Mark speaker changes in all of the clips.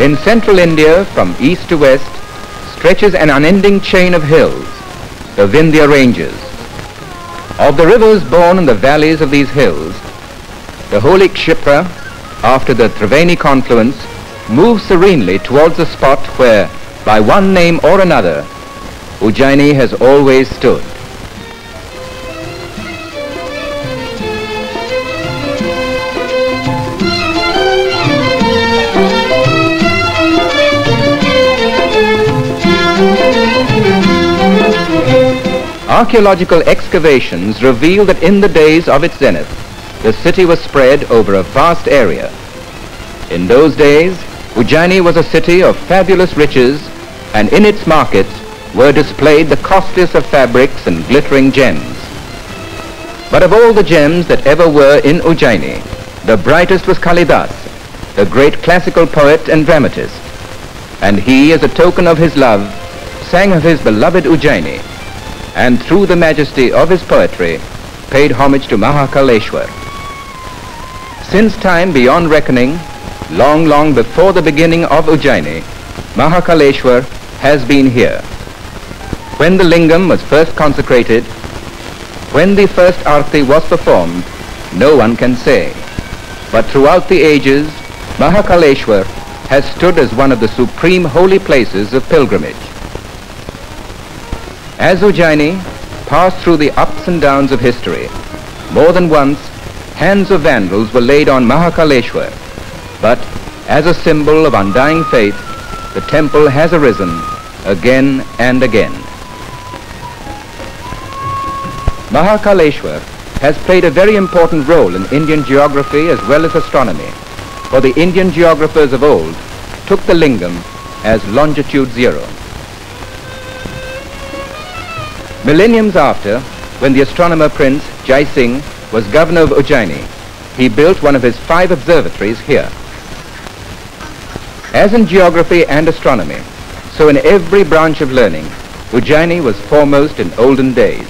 Speaker 1: In central India, from east to west, stretches an unending chain of hills, the Vindhya ranges. Of the rivers born in the valleys of these hills, the holy Kshipra, after the Triveni confluence, moves serenely towards the spot where, by one name or another, Ujjaini has always stood. Archaeological excavations reveal that in the days of its zenith, the city was spread over a vast area. In those days, Ujjaini was a city of fabulous riches, and in its markets were displayed the costliest of fabrics and glittering gems. But of all the gems that ever were in Ujjaini, the brightest was Kalidas, the great classical poet and dramatist. And he, as a token of his love, sang of his beloved Ujjaini, and through the majesty of his poetry, paid homage to Mahakaleshwar. Since time beyond reckoning, long, long before the beginning of Ujjaini, Mahakaleshwar has been here. When the lingam was first consecrated, when the first arti was performed, no one can say. But throughout the ages, Mahakaleshwar has stood as one of the supreme holy places of pilgrimage. As Ujjaini passed through the ups and downs of history, more than once hands of vandals were laid on Mahakaleshwar, but as a symbol of undying faith, the temple has arisen again and again. Mahakaleshwar has played a very important role in Indian geography as well as astronomy, for the Indian geographers of old took the lingam as longitude 0. Millenniums after, when the astronomer Prince Jai Singh was governor of Ujjaini, he built one of his 5 observatories here. As in geography and astronomy, so in every branch of learning, Ujjaini was foremost in olden days.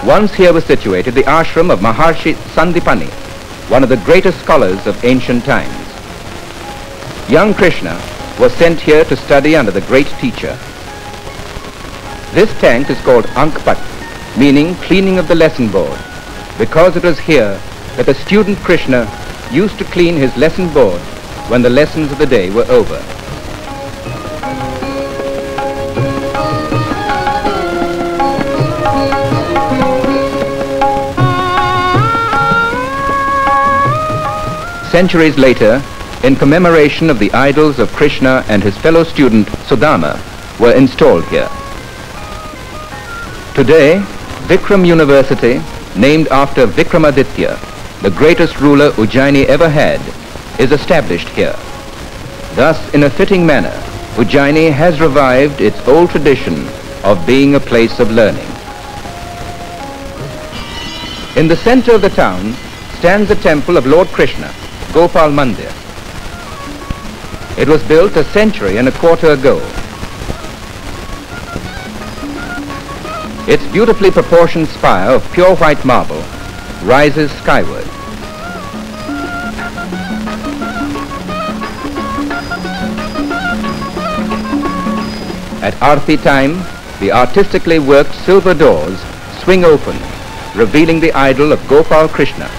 Speaker 1: Once here was situated the Ashram of Maharshi Sandipani, one of the greatest scholars of ancient times. Young Krishna was sent here to study under the great teacher. This tank is called Ankpat, meaning cleaning of the lesson board, because it was here that the student Krishna used to clean his lesson board when the lessons of the day were over. Centuries later, in commemoration of the idols of Krishna and his fellow student Sudama, were installed here. Today, Vikram University, named after Vikramaditya, the greatest ruler Ujjaini ever had, is established here. Thus, in a fitting manner, Ujjaini has revived its old tradition of being a place of learning. In the center of the town stands the temple of Lord Krishna, Gopal Mandir. It was built a century and a quarter ago. Its beautifully proportioned spire of pure white marble rises skyward. At Aarti time, the artistically worked silver doors swing open, revealing the idol of Gopal Krishna,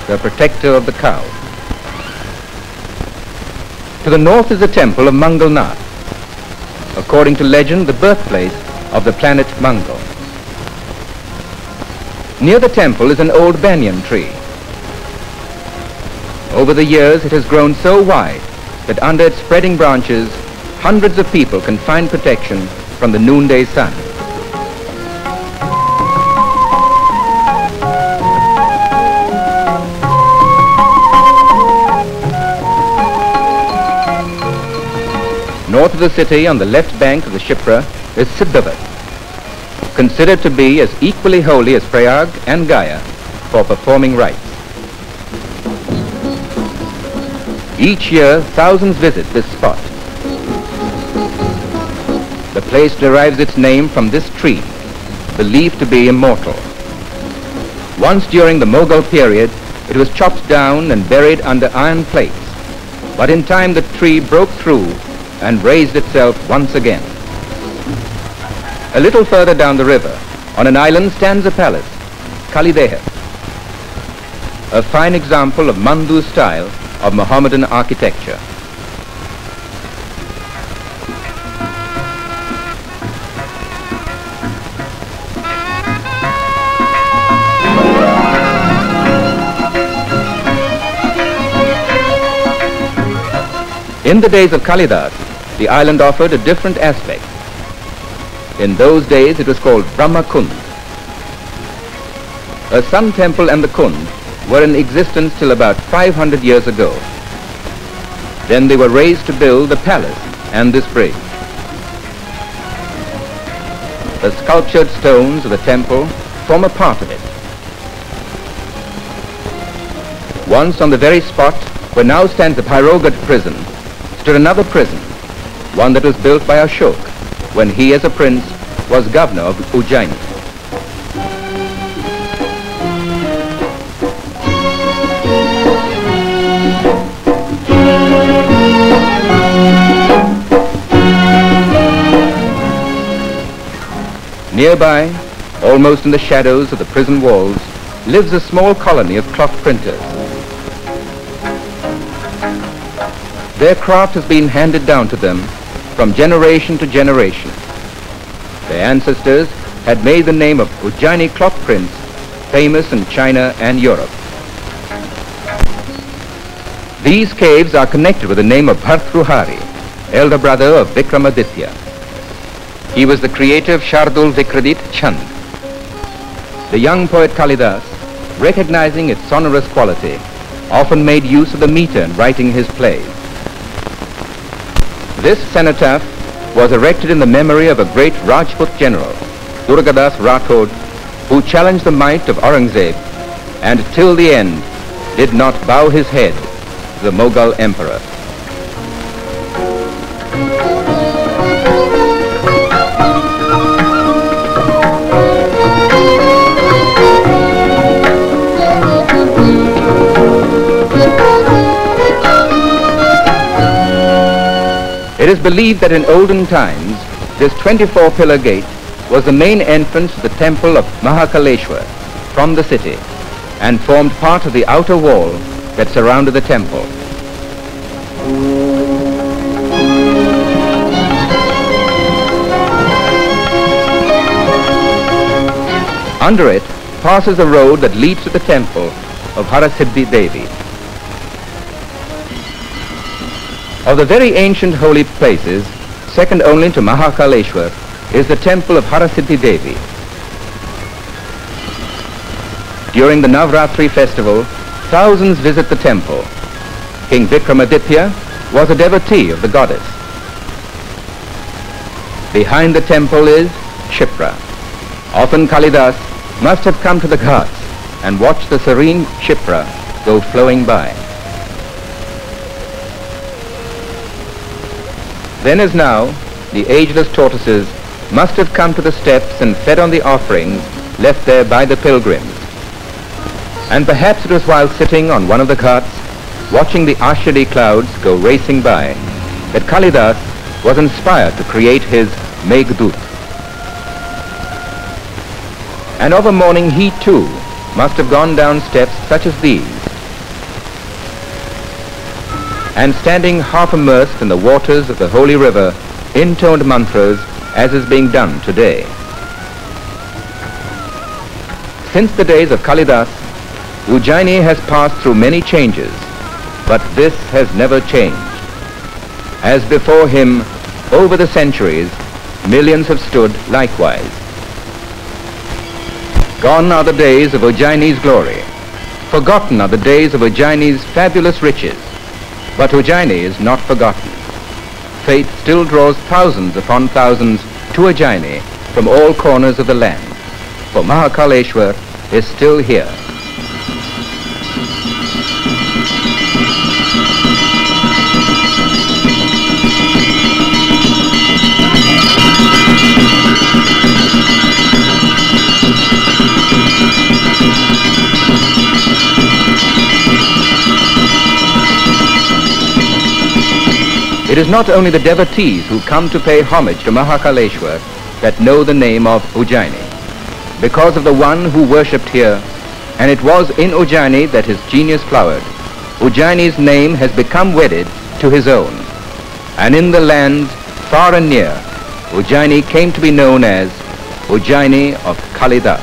Speaker 1: the protector of the cow. To the north is the temple of Mangalana, according to legend the birthplace of the planet Mangal. Near the temple is an old banyan tree. Over the years it has grown so wide that under its spreading branches hundreds of people can find protection from the noonday sun. North of the city, on the left bank of the Kshipra, is Siddhivat, considered to be as equally holy as Prayag and Gaya for performing rites. Each year, thousands visit this spot. The place derives its name from this tree, believed to be immortal. Once during the Mughal period, it was chopped down and buried under iron plates. but in time the tree broke through and raised itself once again. A little further down the river, on an island, stands a palace, Kalidas, a fine example of Mandir style of Mohammedan architecture. In the days of Kalidas, the island offered a different aspect. In those days it was called Brahma Kund. A sun temple and the Kund were in existence till about 500 years ago. Then they were raised to build the palace and this bridge. The sculptured stones of the temple form a part of it. Once on the very spot where now stands the Pyrogat prison stood another prison, one that was built by Ashok when he as a prince was governor of Ujjaini. Nearby, almost in the shadows of the prison walls, lives a small colony of cloth printers. Their craft has been handed down to them from generation to generation. Their ancestors had made the name of Ujjaini cloth prints famous in China and Europe. These caves are connected with the name of Bhartruhari, elder brother of Vikramaditya. He was the creator of Shardul Vikradit Chand. The young poet Kalidas, recognizing its sonorous quality, often made use of the meter in writing his plays. This cenotaph was erected in the memory of a great Rajput general, Durgadas Rathod, who challenged the might of Aurangzeb and till the end did not bow his head to the Mughal emperor. It is believed that in olden times, this 24-pillar gate was the main entrance to the temple of Mahakaleshwar from the city and formed part of the outer wall that surrounded the temple. Under it passes a road that leads to the temple of Harasiddhi Devi. Of the very ancient holy places, second only to Mahakaleshwar, is the temple of Harasiddhi Devi. During the Navratri festival, thousands visit the temple. King Vikramaditya was a devotee of the goddess. Behind the temple is Shipra. Often Kalidas must have come to the ghats and watched the serene Shipra go flowing by. Then as now, the ageless tortoises must have come to the steps and fed on the offerings left there by the pilgrims. And perhaps it was while sitting on one of the ghats, watching the Ashadi clouds go racing by, that Kalidas was inspired to create his Meghdut. And of a morning he too must have gone down steps such as these, and standing half immersed in the waters of the holy river, intoned mantras as is being done today. Since the days of Kalidas, Ujjaini has passed through many changes, but this has never changed. As before him, over the centuries, millions have stood likewise. Gone are the days of Ujjaini's glory. Forgotten are the days of Ujjaini's fabulous riches. But Ujjaini is not forgotten. Fate still draws thousands upon thousands to Ujjaini from all corners of the land. For Mahakaleshwar is still here. It is not only the devotees who come to pay homage to Mahakaleshwar that know the name of Ujjaini. Because of the one who worshipped here, and it was in Ujjaini that his genius flowered, Ujjaini's name has become wedded to his own. And in the lands far and near, Ujjaini came to be known as Ujjaini of Kalidas.